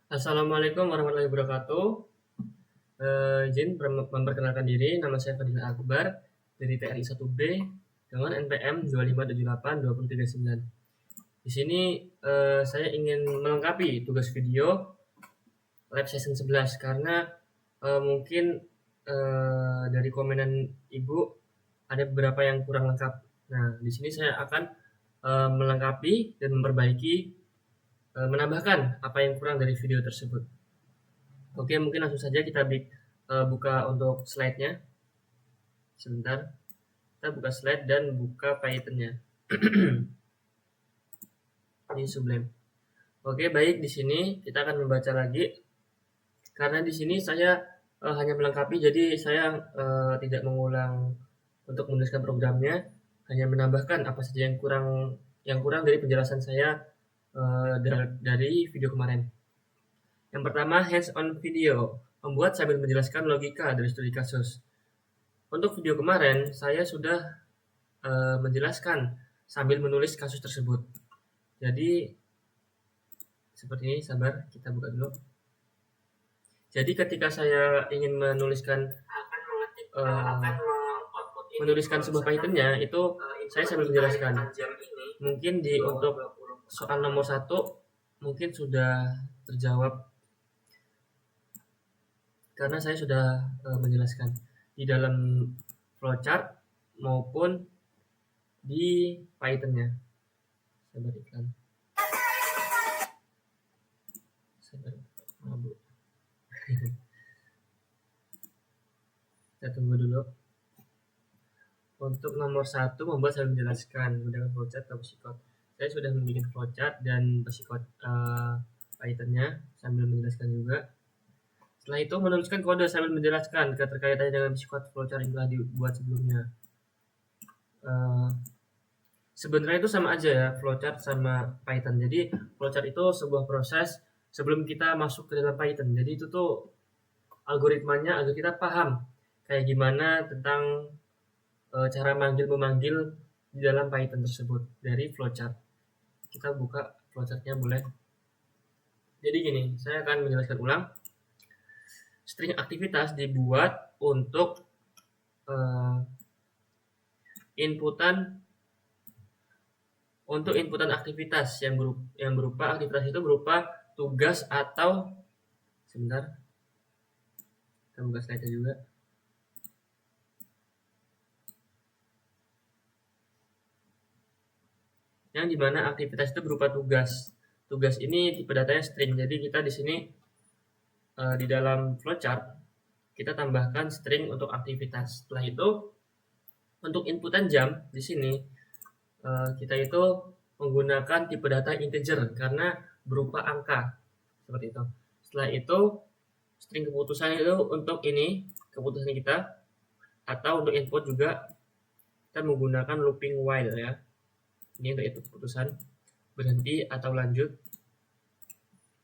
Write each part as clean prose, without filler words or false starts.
Assalamualaikum warahmatullahi wabarakatuh. Izin memperkenalkan diri, nama saya Fadil Akbar dari TRI 1B dengan NPM 25782039. Di sini saya ingin melengkapi tugas video lab session 11 karena mungkin dari komenan Ibu ada beberapa yang kurang lengkap. Nah, di sini saya akan melengkapi dan memperbaiki, menambahkan apa yang kurang dari video tersebut. Oke, mungkin langsung saja kita buka untuk slide-nya. Sebentar, kita buka slide dan buka Python-nya. Ini Sublime. Oke, baik, di sini kita akan membaca lagi. Karena di sini saya hanya melengkapi, jadi saya tidak mengulang untuk menuliskan programnya, hanya menambahkan apa saja yang kurang dari penjelasan saya dari video kemarin. Yang pertama, hands-on video, membuat sambil menjelaskan logika dari studi kasus. Untuk video kemarin, saya sudah menjelaskan sambil menulis kasus tersebut. Jadi, seperti ini, sabar, kita buka dulu. Jadi, ketika saya ingin menuliskan sebuah Python-nya, itu saya sambil menjelaskan. Mungkin untuk soal nomor 1, mungkin sudah terjawab karena saya sudah menjelaskan di dalam flowchart maupun di Python-nya. Saya berikan. Kita tunggu dulu. Untuk nomor 1 membuat saya menjelaskan menggunakan flowchart atau basic code. Saya sudah membuat flowchart dan basic code Python-nya sambil menjelaskan juga. Setelah itu menuliskan kode sambil menjelaskan keterkaitannya dengan basic code flowchart yang telah dibuat sebelumnya. Sebenarnya itu sama aja ya, flowchart sama Python. Jadi flowchart itu sebuah proses sebelum kita masuk ke dalam Python. Jadi itu tuh algoritmanya agar kita paham kayak gimana tentang cara memanggil di dalam Python tersebut dari flowchart. Kita buka flowchartnya boleh. Jadi gini, saya akan menjelaskan ulang. String aktivitas dibuat untuk inputan aktivitas yang berupa aktivitas itu berupa tugas atau sebentar, kita buka slide juga. Yang dimana aktivitas itu berupa tugas. Tugas ini tipe datanya string. Jadi kita di sini di dalam flowchart kita tambahkan string untuk aktivitas. Setelah itu untuk inputan jam di sini kita itu menggunakan tipe data integer karena berupa angka seperti itu. Setelah itu string keputusan itu untuk ini keputusan kita, atau untuk input juga kita menggunakan looping while ya. Ini untuk itu keputusan berhenti atau lanjut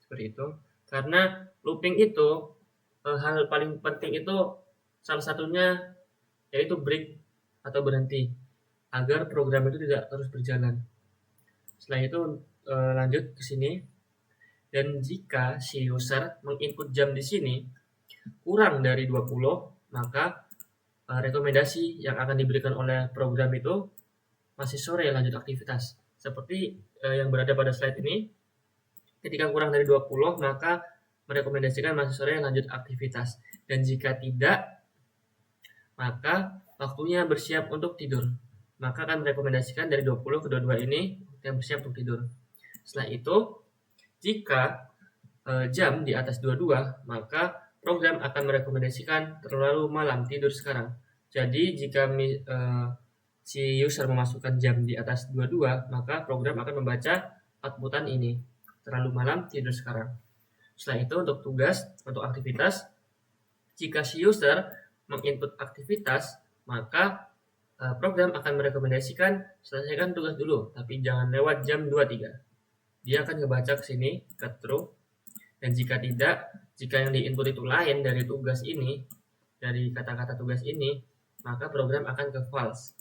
seperti itu. Karena looping itu hal paling penting itu salah satunya yaitu break atau berhenti agar program itu tidak terus berjalan. Setelah itu lanjut ke sini, dan jika si user menginput jam di sini kurang dari 20, maka rekomendasi yang akan diberikan oleh program itu masih sore lanjut aktivitas. Seperti yang berada pada slide ini, ketika kurang dari 20 maka merekomendasikan masih sore lanjut aktivitas, dan jika tidak maka waktunya bersiap untuk tidur, maka akan merekomendasikan dari 20 ke 22 ini yang bersiap untuk tidur. Setelah itu jika jam di atas 22 maka program akan merekomendasikan terlalu malam, tidur sekarang. Jadi jika si user memasukkan jam di atas 22 maka program akan membaca outputan ini, terlalu malam, tidur sekarang. Setelah itu untuk tugas, untuk aktivitas, jika si user menginput aktivitas maka program akan merekomendasikan selesaikan tugas dulu, tapi jangan lewat jam 23. Dia akan ngebaca ke sini ke true, dan jika tidak, jika yang diinput itu lain dari tugas ini, dari kata-kata tugas ini, maka program akan ke false.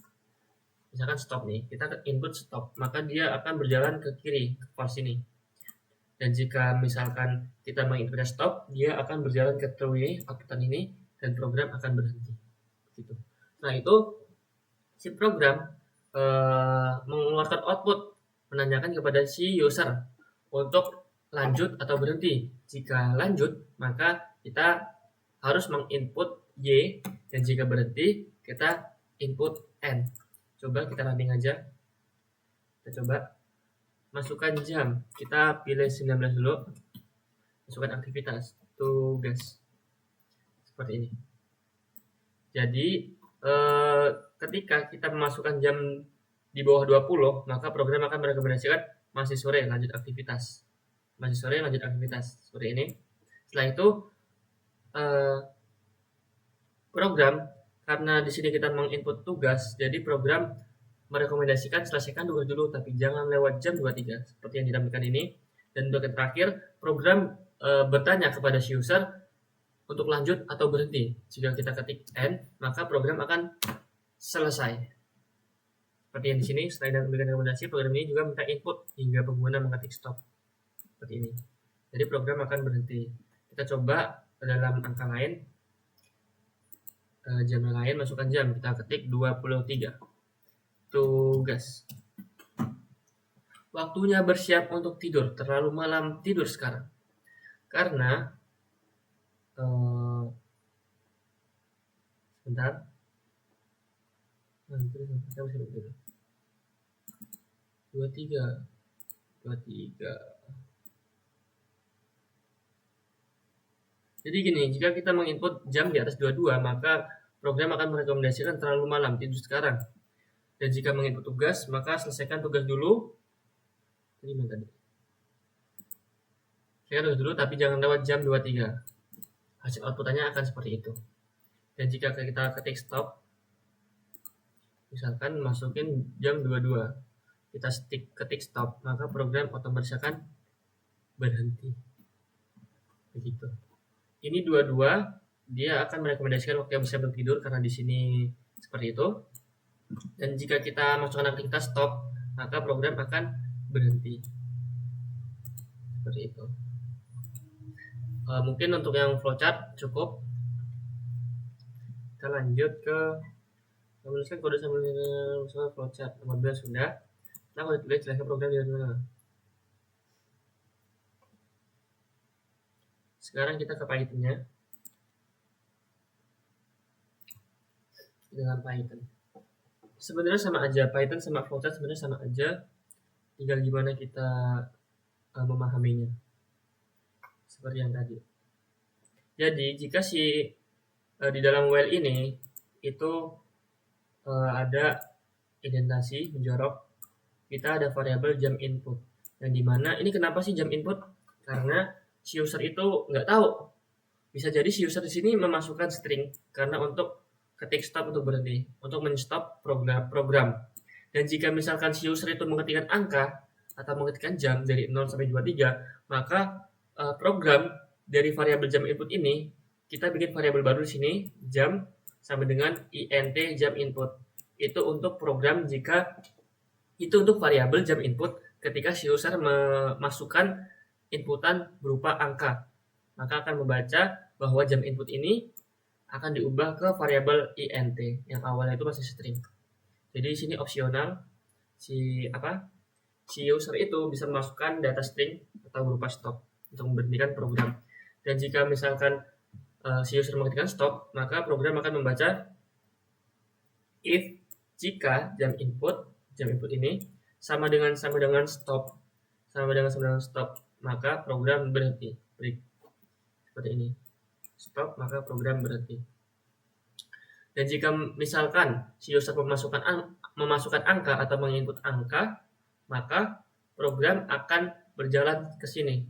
Misalkan stop nih, kita input stop, maka dia akan berjalan ke kiri, ke false ini. Dan jika misalkan kita menginput stop, dia akan berjalan ke true ini, outputan ini, dan program akan berhenti. Gitu. Nah itu si program mengeluarkan output menanyakan kepada si user untuk lanjut atau berhenti. Jika lanjut, maka kita harus menginput Y, dan jika berhenti, kita input N. Coba kita running aja. Kita coba masukkan jam. Kita pilih 19 dulu. Masukkan aktivitas, tugas. Seperti ini. Jadi, ketika kita memasukkan jam di bawah 20, maka program akan merekomendasikan masih sore lanjut aktivitas. Masih sore lanjut aktivitas. Seperti ini. Setelah itu, program, karena di sini kita menginput tugas, jadi program merekomendasikan selesaikan tugas dulu, tapi jangan lewat jam 23, seperti yang ditampilkan ini. Dan untuk yang terakhir, program bertanya kepada si user untuk lanjut atau berhenti. Jika kita ketik N, maka program akan selesai. Seperti yang di sini, selain memberikan rekomendasi, program ini juga minta input hingga pengguna mengetik stop. Seperti ini. Jadi program akan berhenti. Kita coba ke dalam angka lain, jam lain, masukkan jam. Kita ketik 23. Tugas. Waktunya bersiap untuk tidur. Terlalu malam tidur sekarang. Karena sebentar. 23. Jadi gini, jika kita menginput jam di atas 22, maka program akan merekomendasikan terlalu malam, tidur sekarang. Dan jika menginput tugas, maka selesaikan tugas dulu. Selesaikan tugas dulu, tapi jangan lewat jam 23. Hasil outputannya akan seperti itu. Dan jika kita ketik stop, misalkan masukin jam 22, kita ketik stop, maka program otomatis akan berhenti. Begitu. Ini 22, dia akan merekomendasikan waktu yang bisa tidur karena di sini seperti itu. Dan jika kita masukkan aktivitas stop, maka program akan berhenti. Seperti itu. Mungkin untuk yang flowchart cukup. Kita lanjut ke menuliskan kode sambil flowchart. Nomor 2 sudah. Nah, kalau ditulis jelaskan program di mana. Sekarang kita ke Python-nya. Dengan Python. Sebenarnya sama aja, Python sama flowchart sebenarnya sama aja. Tinggal gimana kita memahaminya. Seperti yang tadi. Jadi, jika di dalam while ini itu ada indentasi menjorok, kita ada variabel jam input. Yang dimana ini kenapa sih jam input? Karena si user itu nggak tahu. Bisa jadi si user di sini memasukkan string karena untuk ketik stop untuk berhenti, untuk men-stop program. Dan jika misalkan si user itu mengetikkan angka atau mengetikkan jam dari 0 sampai 23, maka program dari variabel jam input ini kita bikin variabel baru di sini, jam sama dengan int jam input. Itu untuk program jika itu untuk variabel jam input ketika si user memasukkan inputan berupa angka, maka akan membaca bahwa jam input ini akan diubah ke variabel int yang awalnya itu masih string. Jadi di sini opsional si user itu bisa memasukkan data string atau berupa stop untuk memberhentikan program. Dan jika misalkan si user mengetikkan stop, maka program akan membaca if jika jam input ini sama dengan stop, maka program berhenti. Break. Seperti ini. Stop, maka program berhenti. Dan jika misalkan si user memasukkan angka atau menginput angka, maka program akan berjalan ke sini.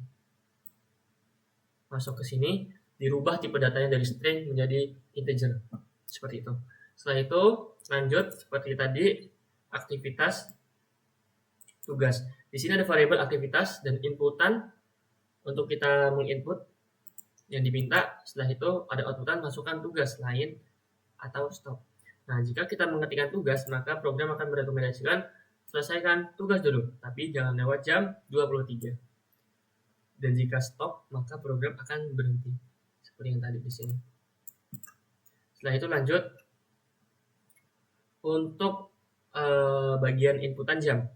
Masuk ke sini, dirubah tipe datanya dari string menjadi integer. Seperti itu. Setelah itu, lanjut seperti tadi, aktivitas tugas. Di sini ada variabel aktivitas dan inputan untuk kita menginput yang diminta. Setelah itu ada outputan masukkan tugas lain atau stop. Nah, jika kita mengetikkan tugas, maka program akan merekomendasikan selesaikan tugas dulu, tapi jangan lewat jam 23. Dan jika stop, maka program akan berhenti. Seperti yang tadi di sini. Setelah itu lanjut untuk bagian inputan jam.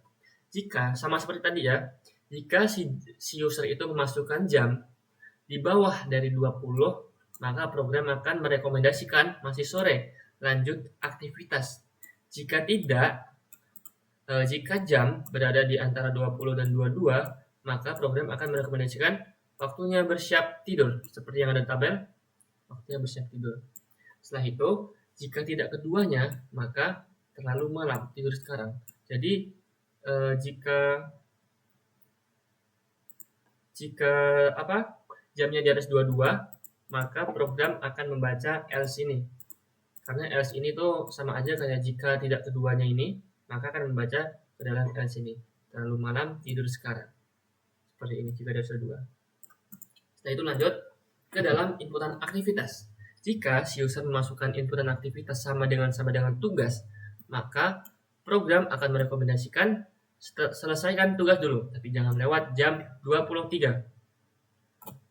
Jika sama seperti tadi ya, jika si user itu memasukkan jam di bawah dari 20, maka program akan merekomendasikan masih sore, lanjut aktivitas. Jika tidak, jika jam berada di antara 20 dan 22, maka program akan merekomendasikan waktunya bersiap tidur. Seperti yang ada di tabel, waktunya bersiap tidur. Setelah itu, jika tidak keduanya, maka terlalu malam, tidur sekarang. Jadi, jika jamnya di atas 22, maka program akan membaca else ini. Karena else ini tuh sama aja kayak jika tidak keduanya ini, maka akan membaca ke dalam else ini. Terlalu malam, tidur sekarang. Seperti ini jika di atas 22. Setelah itu lanjut ke dalam inputan aktivitas. Jika si user memasukkan inputan aktivitas sama dengan tugas, maka program akan merekomendasikan selesaikan tugas dulu, tapi jangan lewat jam 23.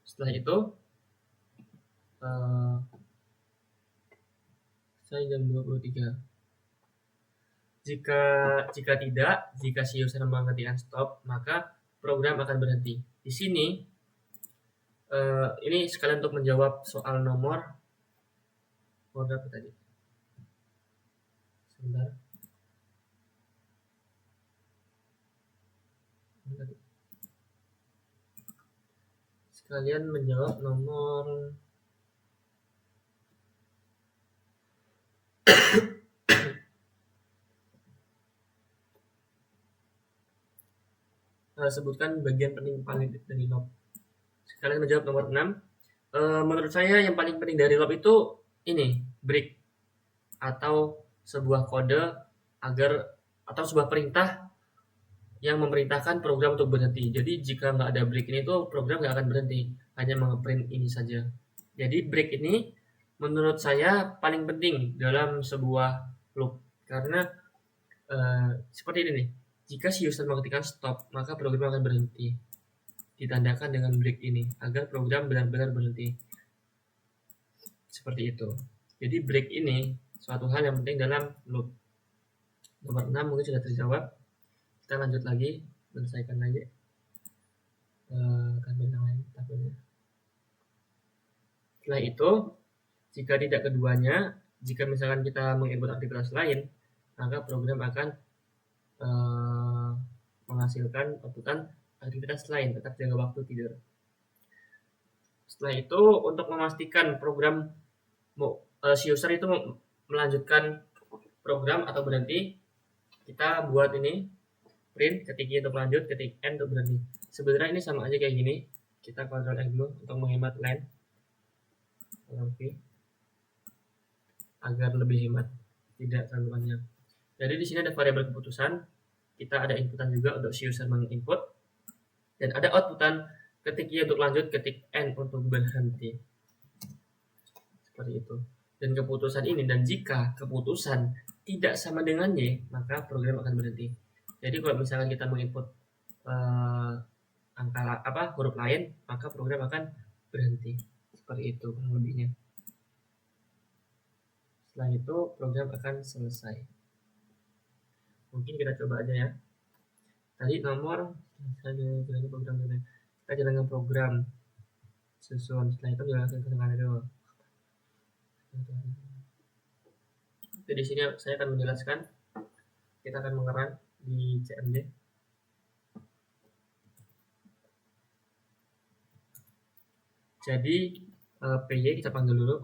Setelah itu jam 23. Jika si user mengetikkan stop, maka program akan berhenti. Di sini ini sekalian untuk menjawab soal nomor berapa tadi? Sebentar. Sekalian menjawab nomor sebutkan bagian paling dari loop. Sekalian menjawab nomor 6. Menurut saya yang paling penting dari loop itu ini, break atau sebuah kode atau sebuah perintah yang memerintahkan program untuk berhenti. Jadi jika nggak ada break ini tuh program nggak akan berhenti, hanya nge-print ini saja. Jadi break ini menurut saya paling penting dalam sebuah loop karena seperti ini nih. Jika si user mengetikkan stop, maka program akan berhenti. Ditandakan dengan break ini agar program benar-benar berhenti. Seperti itu. Jadi break ini suatu hal yang penting dalam loop. Nomor 6 mungkin sudah terjawab. Kita lanjut lagi, menyelesaikan lagi tabel yang lain. Setelah itu, jika tidak keduanya, jika misalkan kita menginput aktivitas lain, maka program akan menghasilkan outputan aktivitas lain, tetap jaga waktu tidur. Setelah itu, untuk memastikan program si user itu melanjutkan program atau berhenti, kita buat ini print, ketik Y untuk lanjut, ketik N untuk berhenti. Sebenarnya ini sama aja kayak gini. Kita Ctrl X dulu untuk menghemat line, Ctrl V, agar lebih hemat, tidak terlalu panjang. Jadi di sini ada variabel keputusan. Kita ada inputan juga untuk si user menginput, dan ada outputan ketik Y untuk lanjut, ketik N untuk berhenti. Seperti itu. Dan keputusan ini, dan jika keputusan tidak sama dengan Y, maka program akan berhenti. Jadi kalau misalkan kita menginput huruf lain, maka program akan berhenti. Seperti itu kurang lebihnya. Setelah itu program akan selesai. Mungkin kita coba aja ya. Tadi nomor program kita jalankan program susun. Setelah itu jalankan skenario. Jadi di sini saya akan menjelaskan. Kita akan mengeran di CMD. Jadi PY kita panggil dulu.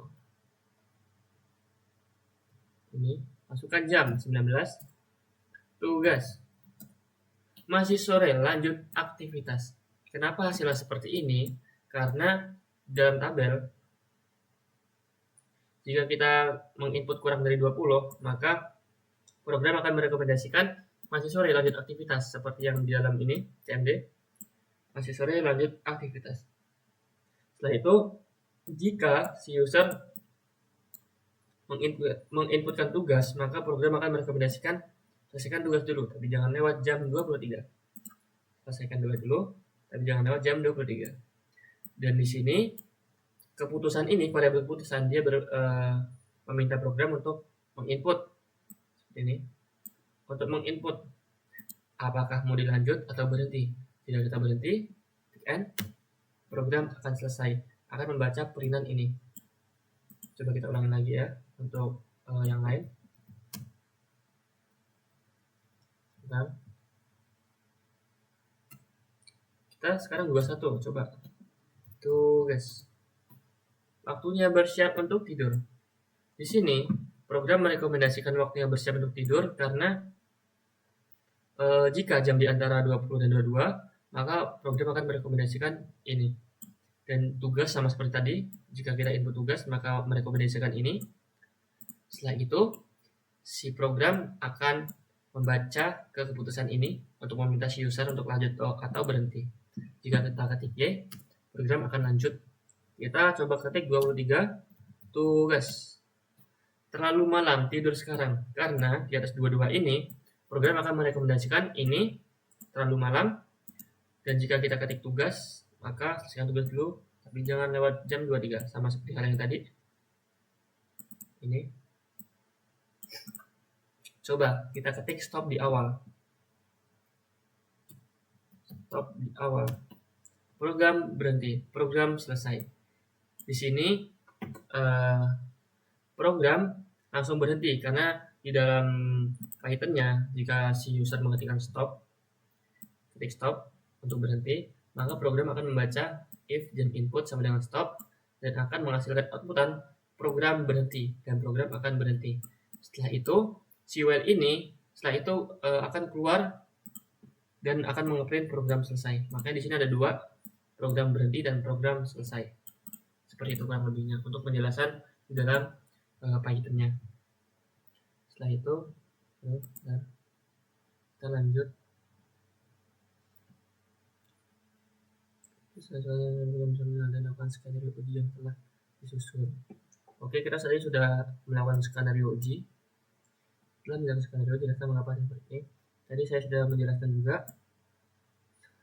Ini masukkan jam 19. Tugas masih sore, lanjut aktivitas. Kenapa hasilnya seperti ini? Karena dalam tabel jika kita menginput kurang dari 20, maka program akan merekomendasikan masih sore lanjut aktivitas, seperti yang di dalam ini CMD. Masih sore lanjut aktivitas. Setelah itu, jika si user menginputkan tugas, maka program akan merekomendasikan selesaikan tugas dulu, tapi jangan lewat jam 23. Selesaikan tugas dulu, tapi jangan lewat jam 23. Dan di sini keputusan ini, variabel keputusan, dia meminta program untuk menginput ini, untuk menginput apakah mau dilanjut atau berhenti. Jika kita berhenti, klik N, program akan selesai, akan membaca perinan ini. Coba kita ulangi lagi ya untuk yang lain. Nah, kita sekarang 21, coba. Tuh guys, waktunya bersiap untuk tidur. Di sini program merekomendasikan waktunya bersiap untuk tidur karena jika jam di antara 20 dan 22, maka program akan merekomendasikan ini. Dan tugas sama seperti tadi, jika kita input tugas maka merekomendasikan ini. Setelah itu, si program akan membaca ke keputusan ini untuk meminta si user untuk lanjut atau berhenti. Jika kita ketik Y, program akan lanjut. Kita coba ketik 23, tugas. Terlalu malam, tidur sekarang. Karena di atas 22 ini, program akan merekomendasikan ini terlalu malam. Dan jika kita ketik tugas, maka selesaikan tugas dulu, tapi jangan lewat jam 23, sama seperti hal yang tadi. Ini. Coba kita ketik stop di awal. Stop di awal. Program berhenti, program selesai. Di sini program langsung berhenti karena di dalam Python-nya jika si user mengetikkan stop, ketik stop untuk berhenti, maka program akan membaca if dan input sama dengan stop dan akan menghasilkan outputan program berhenti dan program akan berhenti. Setelah itu si while ini setelah itu akan keluar dan akan mengeprint program selesai. Makanya di sini ada dua, program berhenti dan program selesai. Seperti itu kurang lebihnya untuk penjelasan di dalam Python-nya. Setelah itu kita lanjut. Sesuai dan melakukan skenario uji yang telah disusun. Oke, kita tadi sudah melakukan skenario uji. Setelah menjelaskan skenario, jelaskan mengapa seperti ini. Tadi saya sudah menjelaskan juga.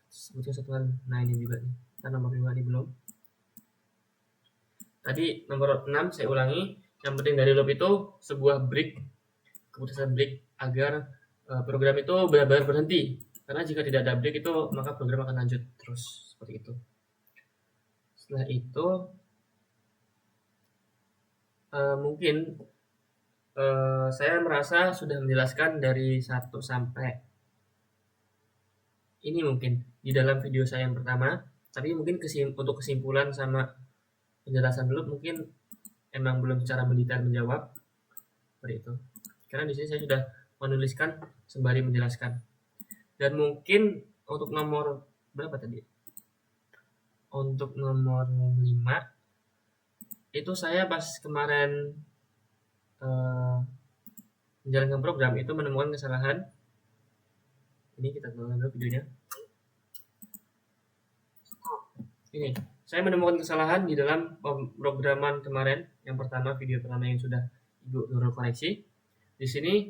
Sebutkan satu hal. Nah ini juga nih. Kita nomor 5 ini belum. Tadi nomor 6 saya ulangi. Yang penting dari loop itu sebuah break, keputusan break agar program itu benar-benar berhenti. Karena jika tidak ada break itu maka program akan lanjut terus seperti itu. Setelah itu mungkin saya merasa sudah menjelaskan dari 1 sampai ini mungkin di dalam video saya yang pertama. Tapi mungkin untuk kesimpulan sama penjelasan dulu mungkin emang belum secara mendetail menjawab seperti itu. Karena di sini saya sudah menuliskan sembari menjelaskan. Dan mungkin untuk nomor berapa tadi? Untuk nomor 5 itu saya pas kemarin menjalankan program itu menemukan kesalahan. Ini kita ulang dulu videonya. Ini saya menemukan kesalahan di dalam pemrograman kemarin yang pertama, video pertama yang sudah Ibu Nurul koreksi. Di sini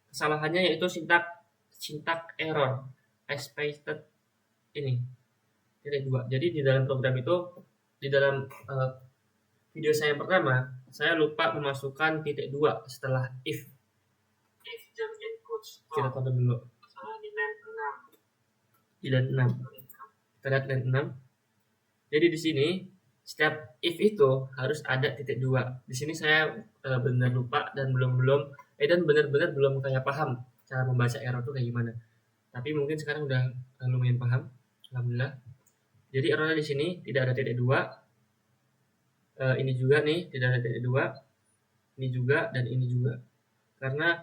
kesalahannya yaitu syntax error expected ini titik 2. Jadi di dalam program itu di dalam video saya yang pertama saya lupa memasukkan titik 2 setelah if jam input stop. Kita tonton dulu di line 6. Kita lihat line 6. Jadi di sini setiap if itu harus ada titik 2. Di sini saya benar lupa dan benar-benar belum kayak paham cara membaca error itu kayak gimana. Tapi mungkin sekarang udah lumayan paham, alhamdulillah. Jadi errornya di sini tidak ada titik 2. Ini juga nih tidak ada titik 2. Ini juga dan ini juga. Karena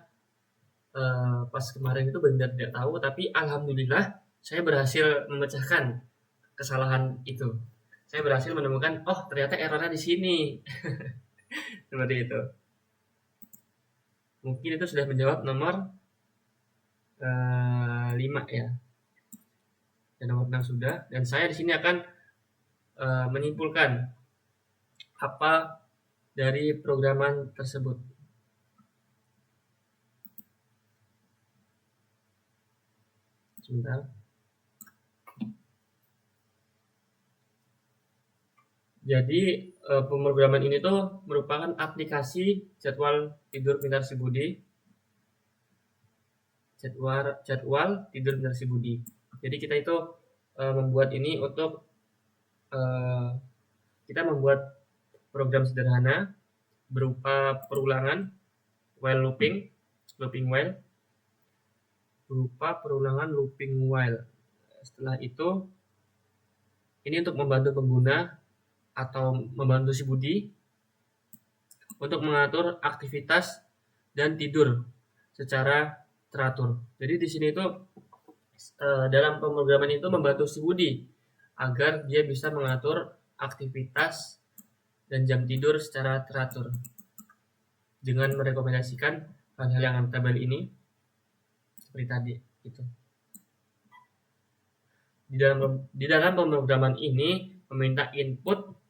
pas kemarin itu benar tidak tahu, tapi alhamdulillah saya berhasil memecahkan kesalahan itu. Saya berhasil menemukan, oh ternyata errornya di sini. Seperti itu. Mungkin itu sudah menjawab nomor 5 ya. Dan nomor 6 sudah. Dan saya di sini akan menyimpulkan apa dari programan tersebut. Sebentar. Jadi pemrograman ini tuh merupakan aplikasi jadwal tidur pintar si Budi. Jadwal tidur pintar si Budi. Jadi kita itu membuat ini untuk kita membuat program sederhana berupa perulangan while looping while, berupa perulangan looping while. Setelah itu ini untuk membantu pengguna atau membantu si Budi untuk mengatur aktivitas dan tidur secara teratur. Jadi di sini itu dalam pemrograman itu membantu si Budi agar dia bisa mengatur aktivitas dan jam tidur secara teratur dengan merekomendasikan hal-hal yang ada tabel ini seperti tadi gitu. Di dalam pemrograman ini meminta input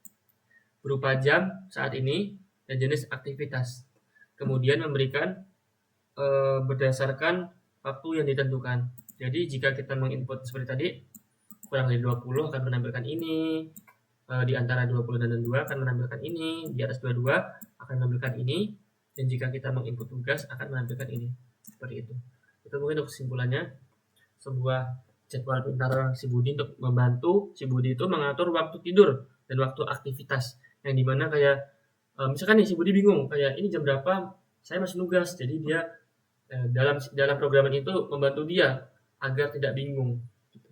berupa jam saat ini dan jenis aktivitas. Kemudian memberikan berdasarkan waktu yang ditentukan. Jadi jika kita menginput seperti tadi, kurang dari 20 akan menampilkan ini, di antara 20 dan 2 akan menampilkan ini, di atas 22 akan menampilkan ini, dan jika kita menginput tugas akan menampilkan ini. Seperti itu. Itu mungkin untuk kesimpulannya, sebuah jadwal pintar si Budi untuk membantu si Budi itu mengatur waktu tidur dan waktu aktivitas. Yang dimana kayak misalkan nih si Budi bingung, kayak ini jam berapa, saya masih nugas. Jadi dia dalam programan itu membantu dia agar tidak bingung, gitu.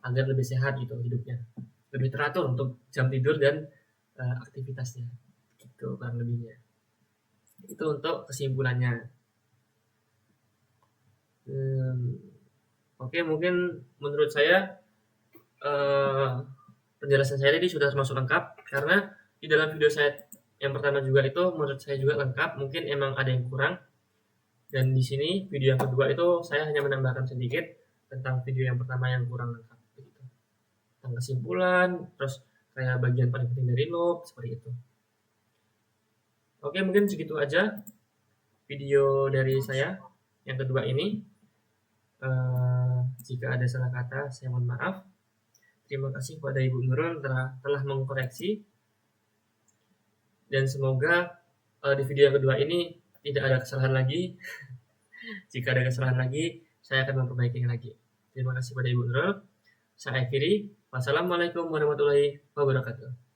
Agar lebih sehat gitu hidupnya, lebih teratur untuk jam tidur dan aktivitasnya, gitu kurang lebihnya. Itu untuk kesimpulannya. Oke, mungkin menurut saya penjelasan saya tadi sudah termasuk lengkap, karena di dalam video saya yang pertama juga itu menurut saya juga lengkap. Mungkin emang ada yang kurang. Dan di sini video yang kedua itu saya hanya menambahkan sedikit tentang video yang pertama yang kurang lengkap, begitu. Tentang kesimpulan, terus kayak bagian paling penting dari loop, seperti itu. Oke, mungkin segitu aja video dari saya yang kedua ini. Jika ada salah kata, saya mohon maaf. Terima kasih kepada Ibu Nurul telah mengkoreksi. Dan semoga di video yang kedua ini tidak ada kesalahan lagi. Jika ada kesalahan lagi, saya akan memperbaikinya lagi. Terima kasih kepada Ibu Nurul. Saya akhiri. Wassalamualaikum warahmatullahi wabarakatuh.